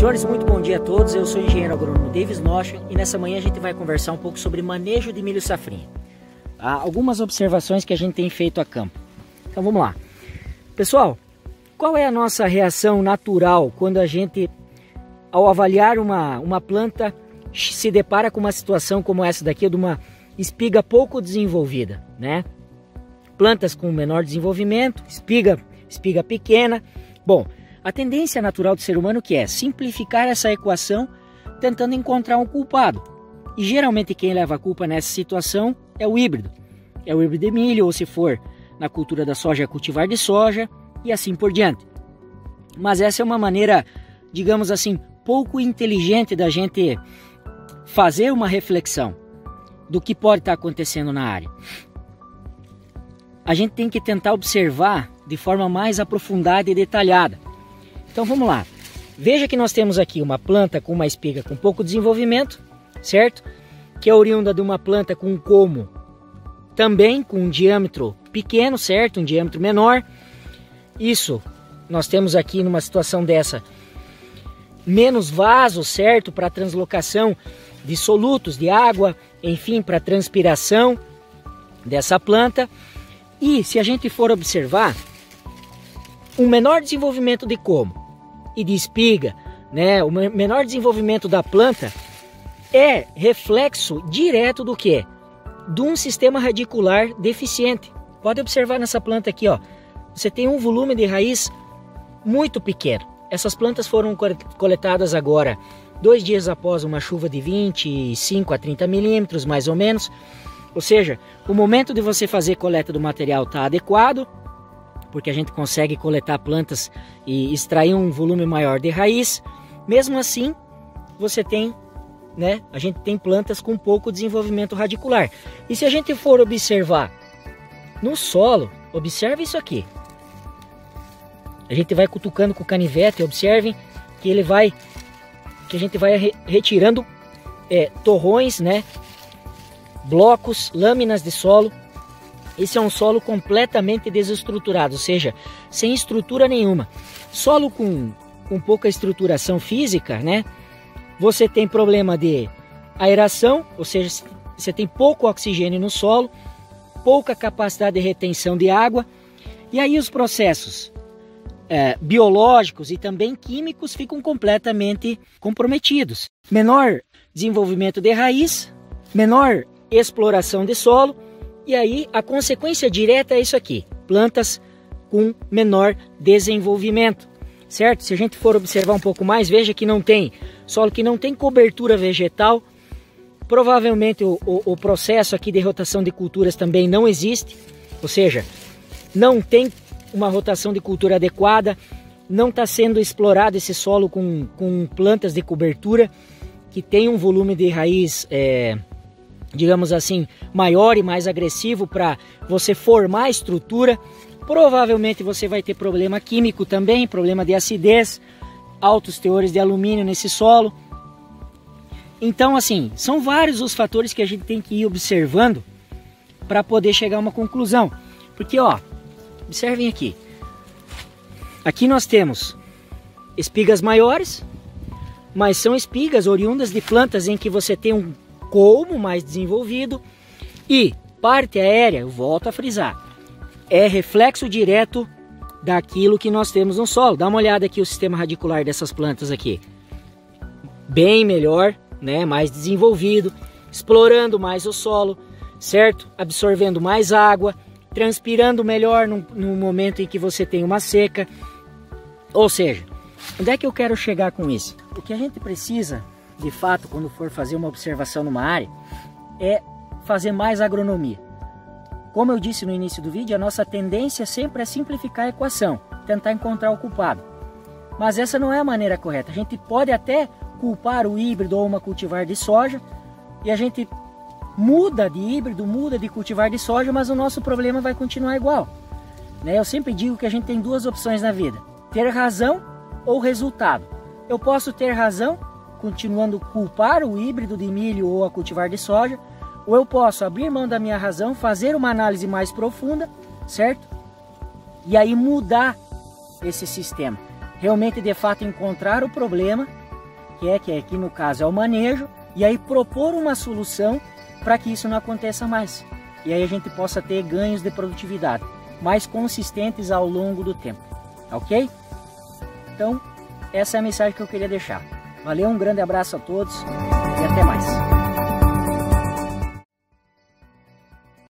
Senhores, muito bom dia a todos. Eu sou o engenheiro agrônomo Davis Nocha e nessa manhã a gente vai conversar um pouco sobre manejo de milho safrinha. Algumas observações que a gente tem feito a campo. Então vamos lá. Pessoal, qual é a nossa reação natural quando a gente, ao avaliar uma planta, se depara com uma situação como essa daqui, de uma espiga pouco desenvolvida, né? Plantas com menor desenvolvimento, espiga pequena. Bom, a tendência natural do ser humano que é simplificar essa equação tentando encontrar um culpado. E geralmente quem leva a culpa nessa situação é o híbrido. É o híbrido de milho, ou se for na cultura da soja, cultivar de soja e assim por diante. Mas essa é uma maneira, digamos assim, pouco inteligente da gente fazer uma reflexão do que pode estar acontecendo na área. A gente tem que tentar observar de forma mais aprofundada e detalhada. Então vamos lá. Veja que nós temos aqui uma planta com uma espiga com pouco desenvolvimento, certo? Que é oriunda de uma planta com um colmo também com um diâmetro pequeno, certo? Um diâmetro menor. Isso, nós temos aqui numa situação dessa menos vaso, certo? Para translocação de solutos, de água, enfim, para transpiração dessa planta. E se a gente for observar, um menor desenvolvimento de colmo e de espiga, né? O menor desenvolvimento da planta é reflexo direto do que? De um sistema radicular deficiente. Pode observar nessa planta aqui, ó. Você tem um volume de raiz muito pequeno. Essas plantas foram coletadas agora 2 dias após uma chuva de 25 a 30 milímetros, mais ou menos. Ou seja, o momento de você fazer coleta do material está adequado, porque a gente consegue coletar plantas e extrair um volume maior de raiz. Mesmo assim, você tem, né? A gente tem plantas com pouco desenvolvimento radicular. E se a gente for observar no solo, observe isso aqui. A gente vai cutucando com o canivete, observem que a gente vai retirando torrões, né? Blocos, lâminas de solo. Esse é um solo completamente desestruturado, ou seja, sem estrutura nenhuma. Solo com pouca estruturação física, né? Você tem problema de aeração, ou seja, você tem pouco oxigênio no solo, pouca capacidade de retenção de água, e aí os processos biológicos e também químicos ficam completamente comprometidos. Menor desenvolvimento de raiz, menor exploração de solo, e aí a consequência direta é isso aqui, plantas com menor desenvolvimento, certo? Se a gente for observar um pouco mais, veja que não tem solo que não tem cobertura vegetal, provavelmente o processo aqui de rotação de culturas também não existe, ou seja, não tem uma rotação de cultura adequada, não está sendo explorado esse solo com plantas de cobertura que tem um volume de raiz digamos assim, maior e mais agressivo para você formar a estrutura. Provavelmente você vai ter problema químico também, problema de acidez, altos teores de alumínio nesse solo. Então, assim, são vários os fatores que a gente tem que ir observando para poder chegar a uma conclusão. Porque, ó, observem aqui. Aqui nós temos espigas maiores, mas são espigas oriundas de plantas em que você tem um colmo mais desenvolvido e parte aérea, eu volto a frisar, é reflexo direto daquilo que nós temos no solo. Dá uma olhada aqui o sistema radicular dessas plantas aqui, bem melhor, né? Mais desenvolvido, explorando mais o solo, certo? Absorvendo mais água, transpirando melhor no momento em que você tem uma seca. Ou seja, onde é que eu quero chegar com isso? O que a gente precisa de fato, quando for fazer uma observação numa área, é fazer mais agronomia. Como eu disse no início do vídeo, a nossa tendência sempre é simplificar a equação, tentar encontrar o culpado. Mas essa não é a maneira correta. A gente pode até culpar o híbrido ou uma cultivar de soja, e a gente muda de híbrido, muda de cultivar de soja, mas o nosso problema vai continuar igual, né? Eu sempre digo que a gente tem 2 opções na vida: ter razão ou resultado. Eu posso ter razão continuando culpar o híbrido de milho ou a cultivar de soja, ou eu posso abrir mão da minha razão, fazer uma análise mais profunda, certo? E aí mudar esse sistema. Realmente, de fato, encontrar o problema quer, que aqui no caso é o manejo, e aí propor uma solução para que isso não aconteça mais. E aí a gente possa ter ganhos de produtividade mais consistentes ao longo do tempo, ok? Então, essa é a mensagem que eu queria deixar. Valeu, um grande abraço a todos e até mais.